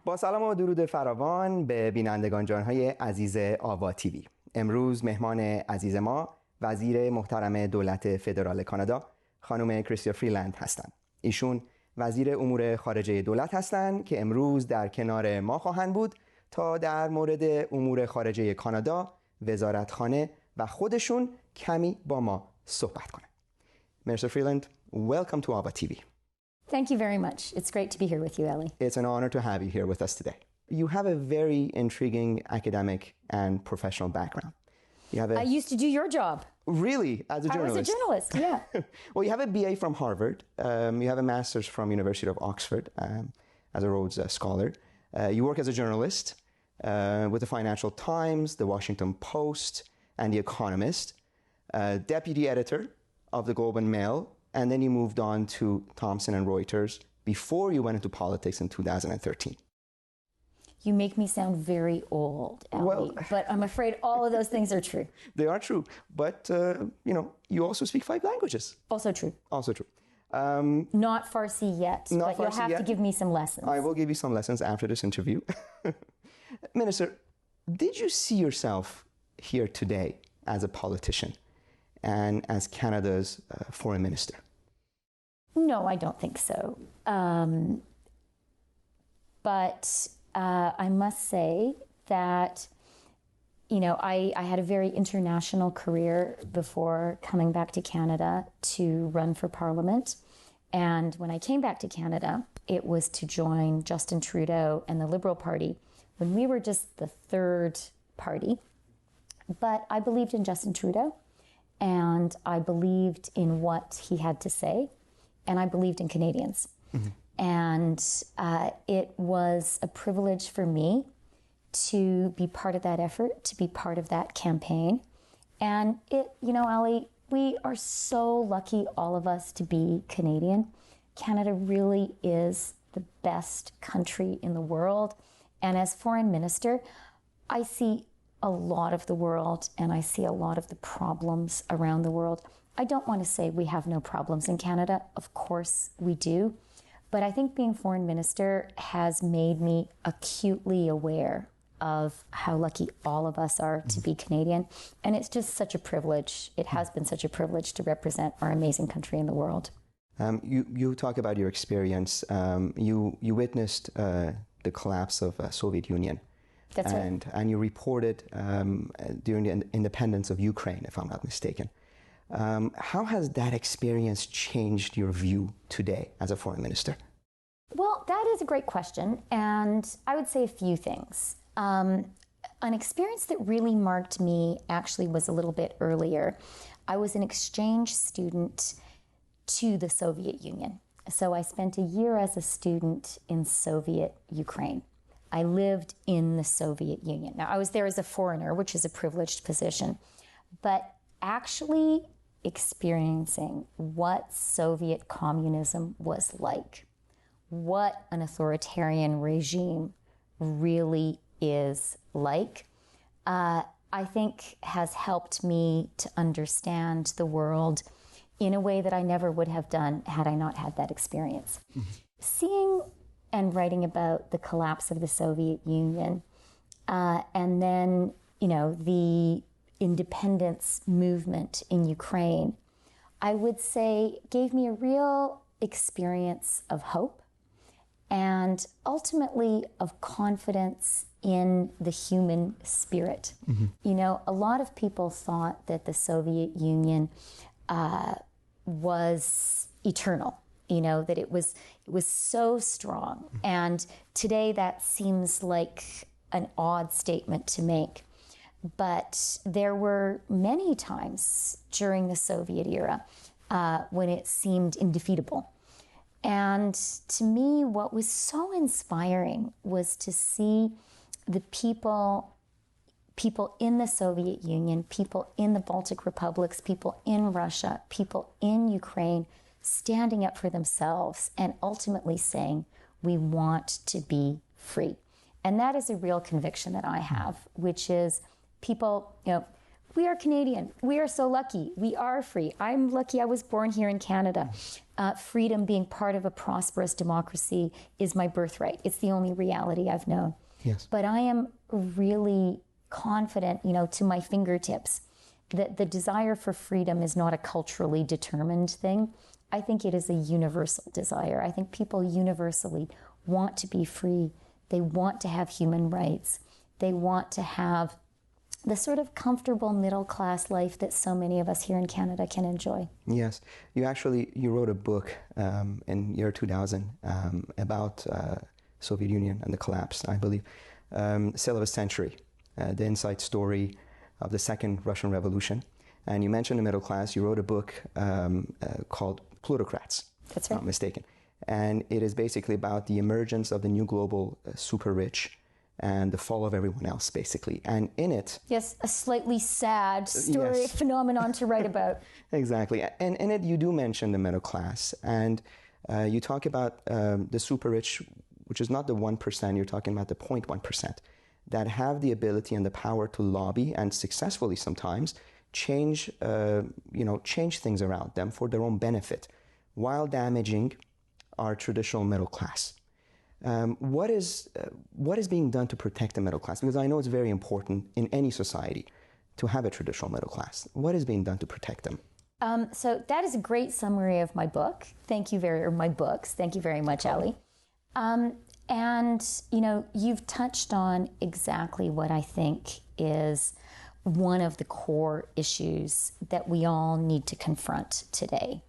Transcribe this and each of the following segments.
با سلام و درود فراوان به بینندگان جانهای عزیز آوا تیوی. امروز مهمان عزیز ما وزیر محترم دولت فدرال کانادا خانم کریستیا فریلند هستند. ایشون وزیر امور خارجه دولت هستند که امروز در کنار ما خواهند بود تا در مورد امور خارجه کانادا، وزارتخانه و خودشون کمی با ما صحبت کنند. Mr. Freeland, welcome to AVA TV. Thank you very much. It's great to be here with you, Ellie. It's an honor to have you here with us today. You have a very intriguing academic and professional background. I used to do your job. Really? As a journalist? I was a journalist, yeah. Well, you have a BA from Harvard. You have a master's from University of Oxford as a Rhodes Scholar. You work as a journalist with the Financial Times, the Washington Post, and the Economist, deputy editor of the Globe and Mail, and then you moved on to Thomson and Reuters before you went into politics in 2013. You make me sound very old, Ellie, but I'm afraid all of those things are true. They are true, but you also speak 5 languages. Also true. Also true. Not Farsi yet, but you'll have to give me some lessons. I will give you some lessons after this interview. Minister, did you see yourself here today as a politician and as Canada's foreign minister? No, I don't think so. But I must say that, I had a very international career before coming back to Canada to run for Parliament. And when I came back to Canada, it was to join Justin Trudeau and the Liberal Party when we were just the third party. But I believed in Justin Trudeau, and I believed in what he had to say, and I believed in Canadians. Mm-hmm. And it was a privilege for me to be part of that effort, to be part of that campaign. And Ali, we are so lucky, all of us, to be Canadian. Canada really is the best country in the world. And as foreign minister, I see a lot of the world, and I see a lot of the problems around the world. I don't want to say we have no problems in Canada. Of course we do. But I think being foreign minister has made me acutely aware of how lucky all of us are to be Canadian. And it's just such a privilege. It has been such a privilege to represent our amazing country in the world. You talk about your experience. You witnessed the collapse of Soviet Union. That's right. And you reported during the independence of Ukraine, if I'm not mistaken. How has that experience changed your view today as a foreign minister? Well, that is a great question, and I would say a few things. An experience that really marked me actually was a little bit earlier. I was an exchange student to the Soviet Union. So I spent a year as a student in Soviet Ukraine. I lived in the Soviet Union. Now, I was there as a foreigner, which is a privileged position, but actually experiencing what Soviet communism was like, what an authoritarian regime really is like, I think has helped me to understand the world in a way that I never would have done had I not had that experience. Mm-hmm. Seeing and writing about the collapse of the Soviet Union, and then, the independence movement in Ukraine, I would say gave me a real experience of hope and ultimately of confidence in the human spirit. Mm-hmm. A lot of people thought that the Soviet Union was eternal. That it was so strong. And today that seems like an odd statement to make. But there were many times during the Soviet era when it seemed indefeatable. And to me, what was so inspiring was to see the people in the Soviet Union, people in the Baltic republics, people in Russia, people in Ukraine, standing up for themselves and ultimately saying, we want to be free. And that is a real conviction that I have, which is people, We are Canadian. We are so lucky. We are free. I'm lucky I was born here in Canada. Freedom, being part of a prosperous democracy, is my birthright. It's the only reality I've known. Yes. But I am really confident, to my fingertips, that the desire for freedom is not a culturally determined thing. I think it is a universal desire. I think people universally want to be free. They want to have human rights. They want to have the sort of comfortable middle-class life that so many of us here in Canada can enjoy. Yes. You wrote a book in year 2000 about Soviet Union and the collapse, I believe. Sale of a Century, the inside story of the Second Russian Revolution. And you mentioned the middle class. You wrote a book called Plutocrats. That's right. Not mistaken. And it is basically about the emergence of the new global super rich and the fall of everyone else, basically. And in it... Yes, a slightly sad story, yes. phenomenon to write about. Exactly. And in it, you do mention the middle class. And you talk about the super rich, which is not the 1%, you're talking about the 0.1%, that have the ability and the power to lobby and successfully sometimes change things around them for their own benefit, while damaging our traditional middle class. What is being done to protect the middle class? Because I know it's very important in any society to have a traditional middle class. What is being done to protect them? So that is a great summary of my book. My books. Thank you very much, Ali. And, you've touched on exactly what I think is one of the core issues that we all need to confront today.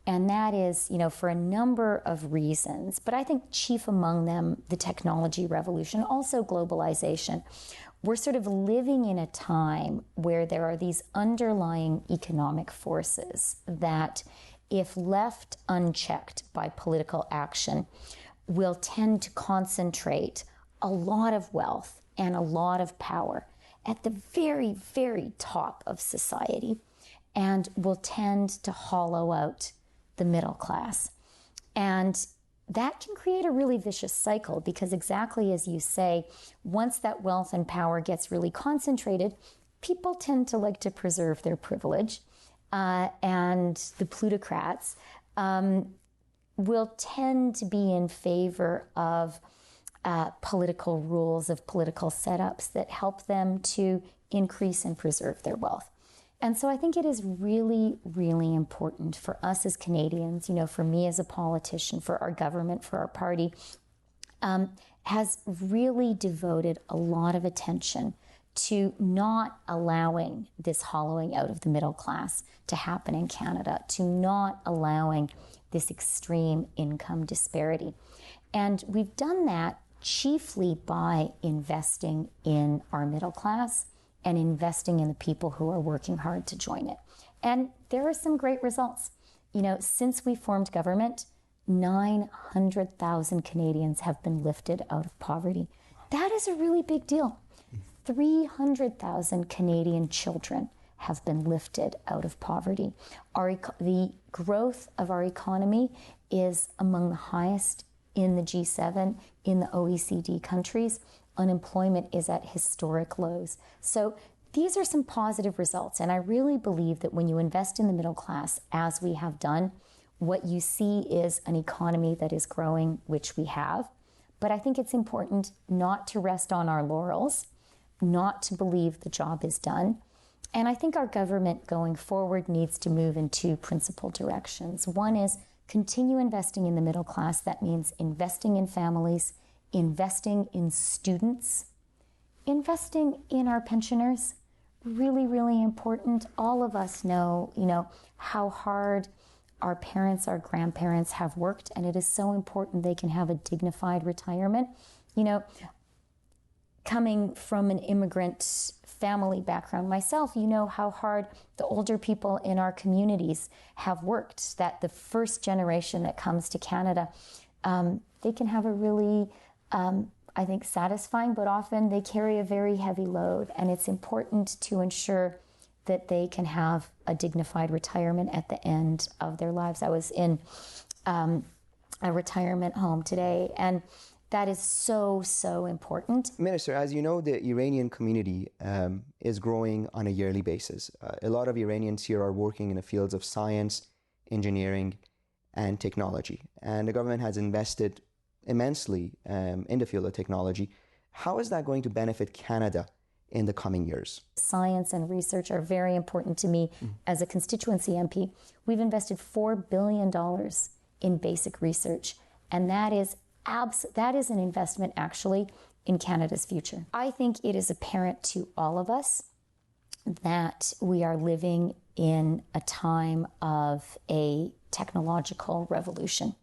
And that is, for a number of reasons, but I think chief among them, the technology revolution, also globalization. We're sort of living in a time where there are these underlying economic forces that, if left unchecked by political action, will tend to concentrate a lot of wealth and a lot of power at the very, very top of society, and will tend to hollow out the middle class. And that can create a really vicious cycle, because exactly as you say, once that wealth and power gets really concentrated, people tend to like to preserve their privilege. And the plutocrats will tend to be in favor of political rules, of political setups that help them to increase and preserve their wealth. And so I think it is really, really important for us as Canadians, for me as a politician, for our government, for our party, has really devoted a lot of attention to not allowing this hollowing out of the middle class to happen in Canada, to not allowing this extreme income disparity. And we've done that chiefly by investing in our middle class and investing in the people who are working hard to join it. And there are some great results. Since we formed government, 900,000 Canadians have been lifted out of poverty. That is a really big deal. 300,000 Canadian children have been lifted out of poverty. The growth of our economy is among the highest in the G7, in the OECD countries. Unemployment is at historic lows. So these are some positive results. And I really believe that when you invest in the middle class, as we have done, what you see is an economy that is growing, which we have. But I think it's important not to rest on our laurels, not to believe the job is done. And I think our government going forward needs to move in two principal directions. One is continue investing in the middle class. That means investing in families, investing in students, investing in our pensioners. Really, really important. All of us know, how hard our parents, our grandparents have worked, and it is so important they can have a dignified retirement. Coming from an immigrant family background myself, how hard the older people in our communities have worked, that the first generation that comes to Canada, they can have a really, I think, satisfying, but often they carry a very heavy load. And it's important to ensure that they can have a dignified retirement at the end of their lives. I was in a retirement home today, and That is so, so important. Minister, as you know, the Iranian community is growing on a yearly basis. A lot of Iranians here are working in the fields of science, engineering, and technology. And the government has invested immensely in the field of technology. How is that going to benefit Canada in the coming years? Science and research are very important to me as a constituency MP. We've invested $4 billion in basic research, and that is an investment actually in Canada's future. I think it is apparent to all of us that we are living in a time of a technological revolution.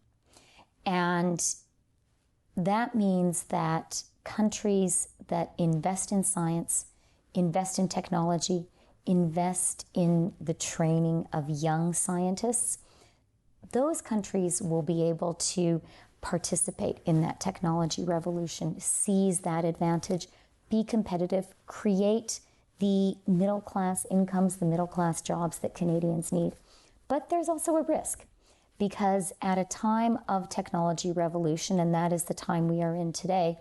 And that means that countries that invest in science, invest in technology, invest in the training of young scientists, those countries will be able to participate in that technology revolution, seize that advantage, be competitive, create the middle class incomes, the middle class jobs that Canadians need. But there's also a risk, because at a time of technology revolution, and that is the time we are in today,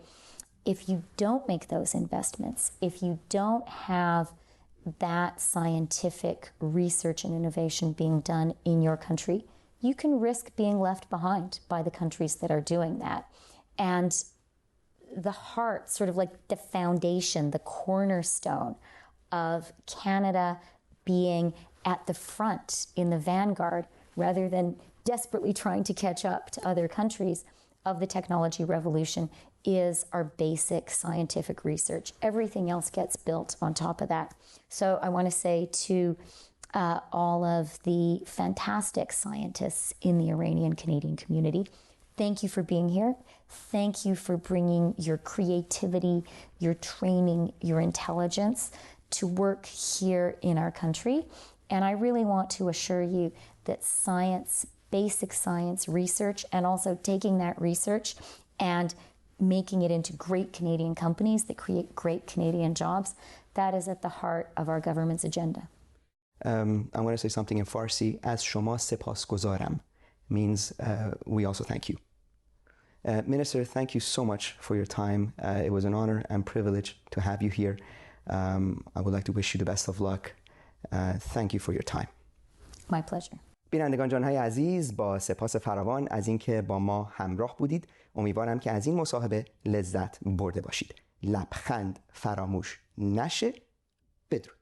if you don't make those investments, if you don't have that scientific research and innovation being done in your country, you can risk being left behind by the countries that are doing that. And the heart, sort of like the foundation, the cornerstone of Canada being at the front in the vanguard, rather than desperately trying to catch up to other countries of the technology revolution, is our basic scientific research. Everything else gets built on top of that. So I want to say to all of the fantastic scientists in the Iranian-Canadian community, thank you for being here. Thank you for bringing your creativity, your training, your intelligence to work here in our country. And I really want to assure you that science, basic science research, and also taking that research and making it into great Canadian companies that create great Canadian jobs, that is at the heart of our government's agenda. I'm going to say something in Farsi. As shoma sepasguzaram means we also thank you. Minister, thank you so much for your time. It was an honor and privilege to have you here. I would like to wish you the best of luck. Thank you for your time. My pleasure. بینندگان جانهای عزیز، با سپاس فراوان از اینکه با ما همراه بودید. امیدوارم که از این مصاحبه لذت برده باشید. لبخند فراموش نشه. بدرود.